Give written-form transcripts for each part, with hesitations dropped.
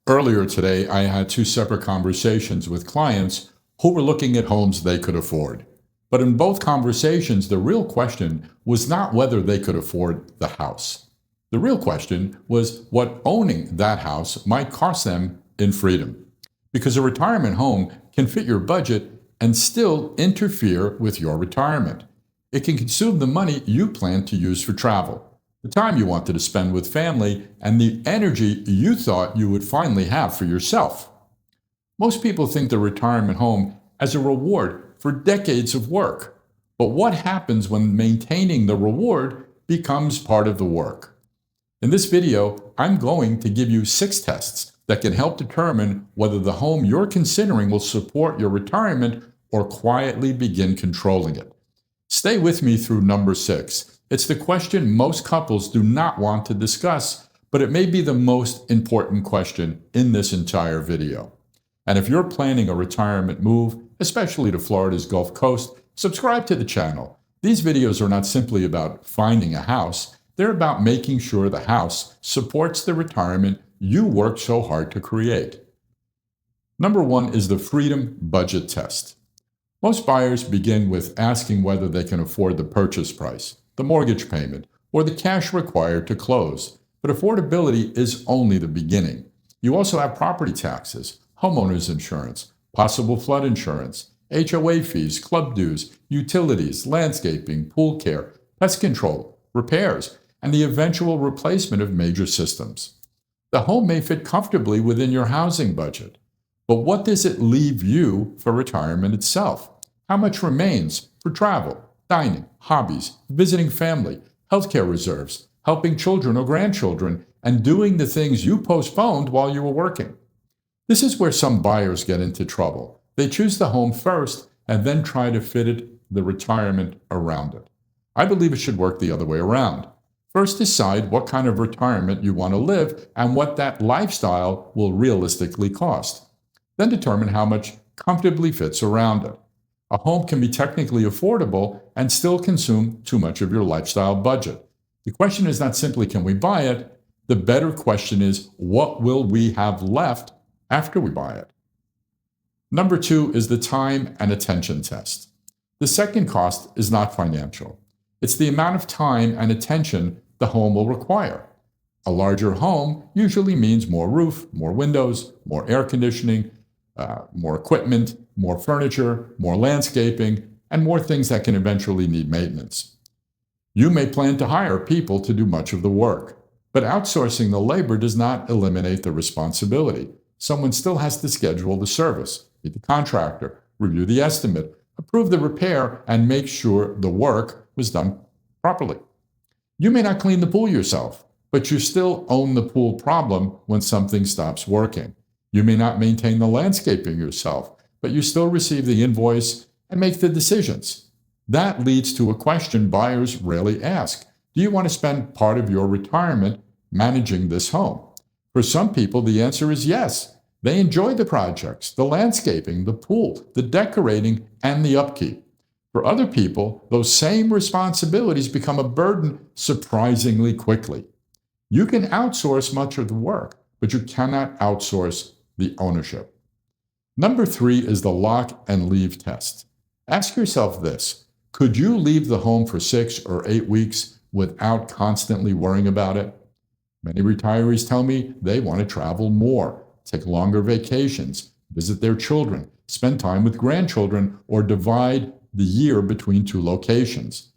Earlier today, I had two separate conversations with clients who were looking at homes they could afford. But in both conversations, the real question was not whether they could afford the house. The real question was what owning that house might cost them in freedom. Because a retirement home can fit your budget and still interfere with your retirement. It can consume the money you plan to use for travel, the time you wanted to spend with family, and the energy you thought you would finally have for yourself. Most people think the retirement home as a reward for decades of work. But what happens when maintaining the reward becomes part of the work? In this video, I'm going to give you 6 tests that can help determine whether the home you're considering will support your retirement or quietly begin controlling it. Stay with me through number 6. It's the question most couples do not want to discuss, but it may be the most important question in this entire video. And if you're planning a retirement move, especially to Florida's Gulf Coast, subscribe to the channel. These videos are not simply about finding a house, they're about making sure the house supports the retirement you worked so hard to create. Number 1 is the freedom budget test. Most buyers begin with asking whether they can afford the purchase price, the mortgage payment, or the cash required to close. But affordability is only the beginning. You also have property taxes, homeowners insurance, possible flood insurance, HOA fees, club dues, utilities, landscaping, pool care, pest control, repairs, and the eventual replacement of major systems. The home may fit comfortably within your housing budget, but what does it leave you for retirement itself? How much remains for travel, dining, hobbies, visiting family, healthcare reserves, helping children or grandchildren, and doing the things you postponed while you were working? This is where some buyers get into trouble. They choose the home first and then try to fit the retirement around it. I believe it should work the other way around. First, decide what kind of retirement you want to live and what that lifestyle will realistically cost. Then determine how much comfortably fits around it. A home can be technically affordable and still consume too much of your lifestyle budget. The question is not simply can we buy it, the better question is what will we have left after we buy it? Number 2 is the time and attention test. The second cost is not financial. It's the amount of time and attention the home will require. A larger home usually means more roof, more windows, more air conditioning, more equipment, more furniture, more landscaping, and more things that can eventually need maintenance. You may plan to hire people to do much of the work, but outsourcing the labor does not eliminate the responsibility. Someone still has to schedule the service, meet the contractor, review the estimate, approve the repair, and make sure the work was done properly. You may not clean the pool yourself, but you still own the pool problem when something stops working. You may not maintain the landscaping yourself, but you still receive the invoice and make the decisions. That leads to a question buyers rarely ask. Do you want to spend part of your retirement managing this home? For some people, the answer is yes. They enjoy the projects, the landscaping, the pool, the decorating, and the upkeep. For other people, those same responsibilities become a burden surprisingly quickly. You can outsource much of the work, but you cannot outsource the ownership. Number 3 is the lock and leave test. Ask yourself this: could you leave the home for 6 or 8 weeks without constantly worrying about it? Many retirees tell me they want to travel more, take longer vacations, visit their children, spend time with grandchildren, or divide the year between 2 locations.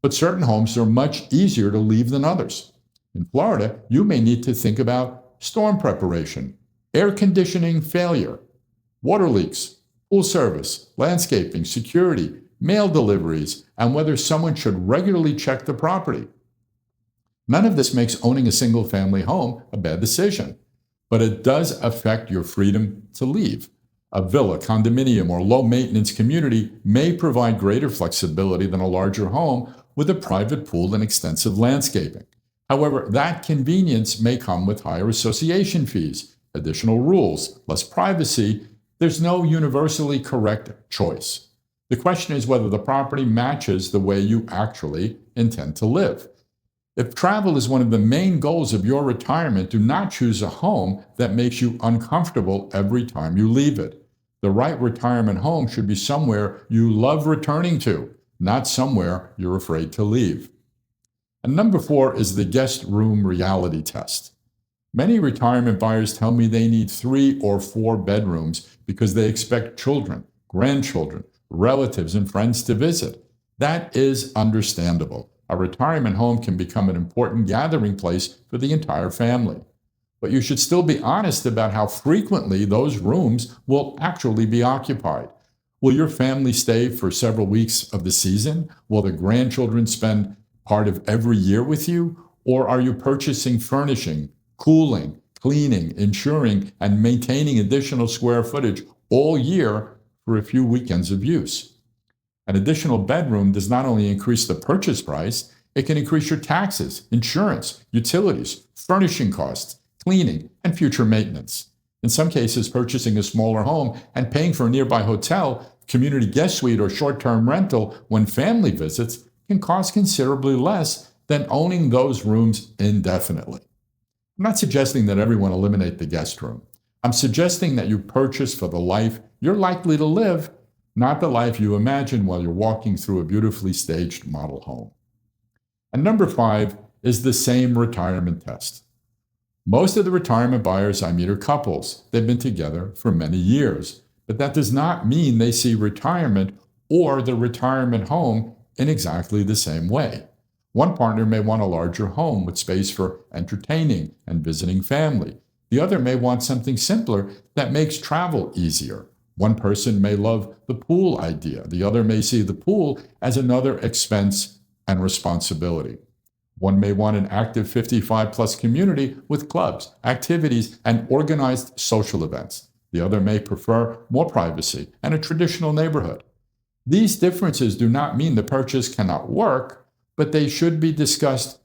But certain homes are much easier to leave than others. In Florida, you may need to think about storm preparation, air conditioning failure, water leaks, pool service, landscaping, security, mail deliveries, and whether someone should regularly check the property. None of this makes owning a single-family home a bad decision, but it does affect your freedom to leave. A villa, condominium, or low-maintenance community may provide greater flexibility than a larger home with a private pool and extensive landscaping. However, that convenience may come with higher association fees, additional rules, less privacy. There's no universally correct choice. The question is whether the property matches the way you actually intend to live. If travel is one of the main goals of your retirement, do not choose a home that makes you uncomfortable every time you leave it. The right retirement home should be somewhere you love returning to, not somewhere you're afraid to leave. And number 4 is the guest room reality test. Many retirement buyers tell me they need 3 or 4 bedrooms because they expect children, grandchildren, relatives, and friends to visit. That is understandable. A retirement home can become an important gathering place for the entire family. But you should still be honest about how frequently those rooms will actually be occupied. Will your family stay for several weeks of the season? Will the grandchildren spend part of every year with you? Or are you purchasing furnishing, cooling, cleaning, insuring, and maintaining additional square footage all year for a few weekends of use? An additional bedroom does not only increase the purchase price, it can increase your taxes, insurance, utilities, furnishing costs, cleaning, and future maintenance. In some cases, purchasing a smaller home and paying for a nearby hotel, community guest suite, or short-term rental when family visits can cost considerably less than owning those rooms indefinitely. I'm not suggesting that everyone eliminate the guest room. I'm suggesting that you purchase for the life you're likely to live, not the life you imagine while you're walking through a beautifully staged model home. And number 5 is the same retirement test. Most of the retirement buyers I meet are couples. They've been together for many years, but that does not mean they see retirement or the retirement home in exactly the same way. One partner may want a larger home with space for entertaining and visiting family. The other may want something simpler that makes travel easier. One person may love the pool idea. The other may see the pool as another expense and responsibility. One may want an active 55-plus community with clubs, activities, and organized social events. The other may prefer more privacy and a traditional neighborhood. These differences do not mean the purchase cannot work, but they should be discussed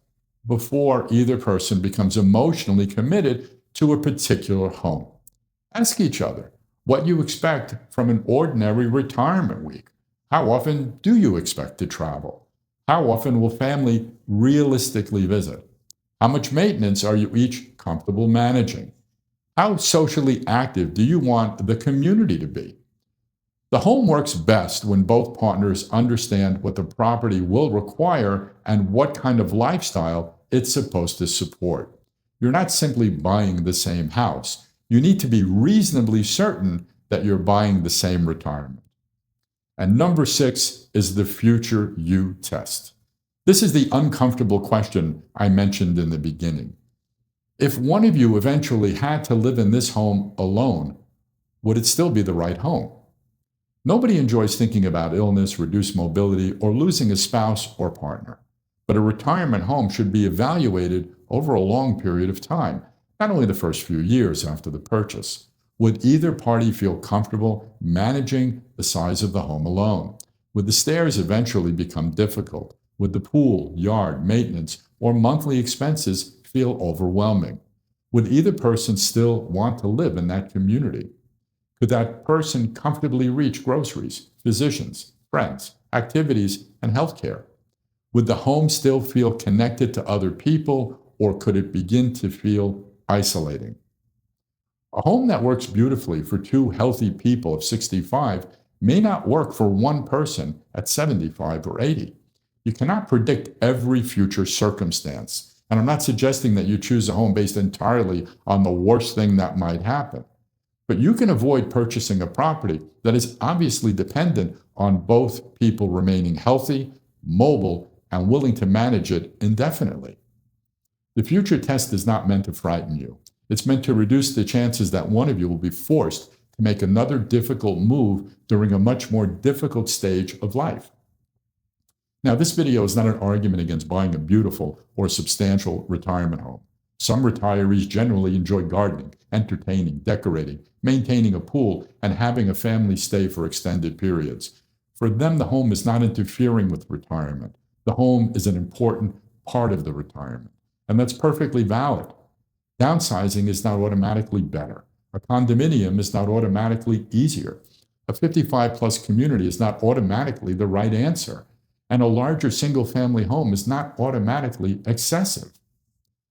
before either person becomes emotionally committed to a particular home. Ask each other what you expect from an ordinary retirement week. How often do you expect to travel? How often will family realistically visit? How much maintenance are you each comfortable managing? How socially active do you want the community to be? The home works best when both partners understand what the property will require and what kind of lifestyle it's supposed to support. You're not simply buying the same house. You need to be reasonably certain that you're buying the same retirement. And number 6 is the future you test. This is the uncomfortable question I mentioned in the beginning. If one of you eventually had to live in this home alone, would it still be the right home? Nobody enjoys thinking about illness, reduced mobility, or losing a spouse or partner. But a retirement home should be evaluated over a long period of time, not only the first few years after the purchase. Would either party feel comfortable managing the size of the home alone? Would the stairs eventually become difficult? Would the pool, yard, maintenance, or monthly expenses feel overwhelming? Would either person still want to live in that community? Could that person comfortably reach groceries, physicians, friends, activities, and healthcare? Would the home still feel connected to other people, or could it begin to feel isolating? A home that works beautifully for 2 healthy people of 65 may not work for one person at 75 or 80. You cannot predict every future circumstance, and I'm not suggesting that you choose a home based entirely on the worst thing that might happen. But you can avoid purchasing a property that is obviously dependent on both people remaining healthy, mobile, and willing to manage it indefinitely. The future test is not meant to frighten you. It's meant to reduce the chances that one of you will be forced to make another difficult move during a much more difficult stage of life. Now, this video is not an argument against buying a beautiful or substantial retirement home. Some retirees generally enjoy gardening, entertaining, decorating, maintaining a pool, and having a family stay for extended periods. For them, the home is not interfering with retirement. The home is an important part of the retirement, and that's perfectly valid. Downsizing is not automatically better. A condominium is not automatically easier. A 55-plus community is not automatically the right answer. And a larger single family home is not automatically excessive.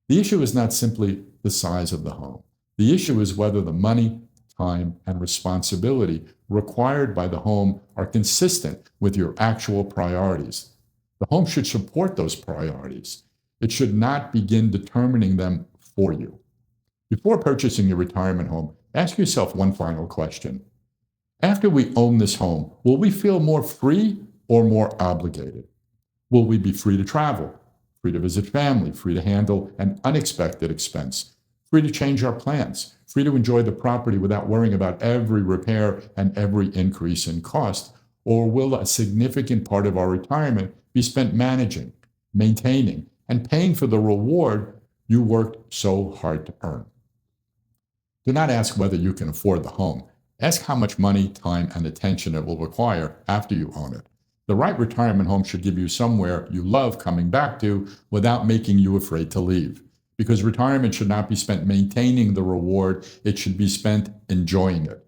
The issue is not simply the size of the home. The issue is whether the money, time, and responsibility required by the home are consistent with your actual priorities. The home should support those priorities. It should not begin determining them for you. Before purchasing your retirement home, ask yourself one final question. After we own this home, will we feel more free or more obligated? Will we be free to travel, free to visit family, free to handle an unexpected expense, free to change our plans, free to enjoy the property without worrying about every repair and every increase in cost? Or will a significant part of our retirement be spent managing, maintaining, and paying for the reward you worked so hard to earn? Do not ask whether you can afford the home. Ask how much money, time, and attention it will require after you own it. The right retirement home should give you somewhere you love coming back to without making you afraid to leave. Because retirement should not be spent maintaining the reward, it should be spent enjoying it.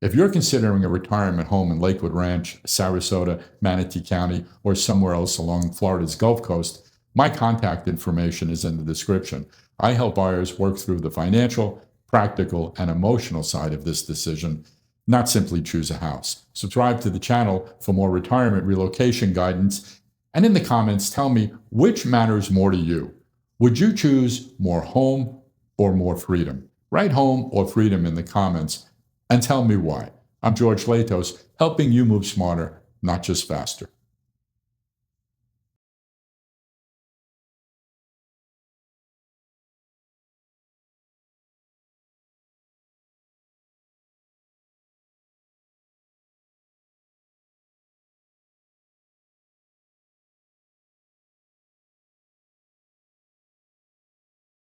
If you're considering a retirement home in Lakewood Ranch, Sarasota, Manatee County, or somewhere else along Florida's Gulf Coast, my contact information is in the description. I help buyers work through the financial, practical, and emotional side of this decision, not simply choose a house. Subscribe to the channel for more retirement relocation guidance, and in the comments, tell me which matters more to you. Would you choose more home or more freedom? Write home or freedom in the comments and tell me why. I'm George Latos, helping you move smarter, not just faster.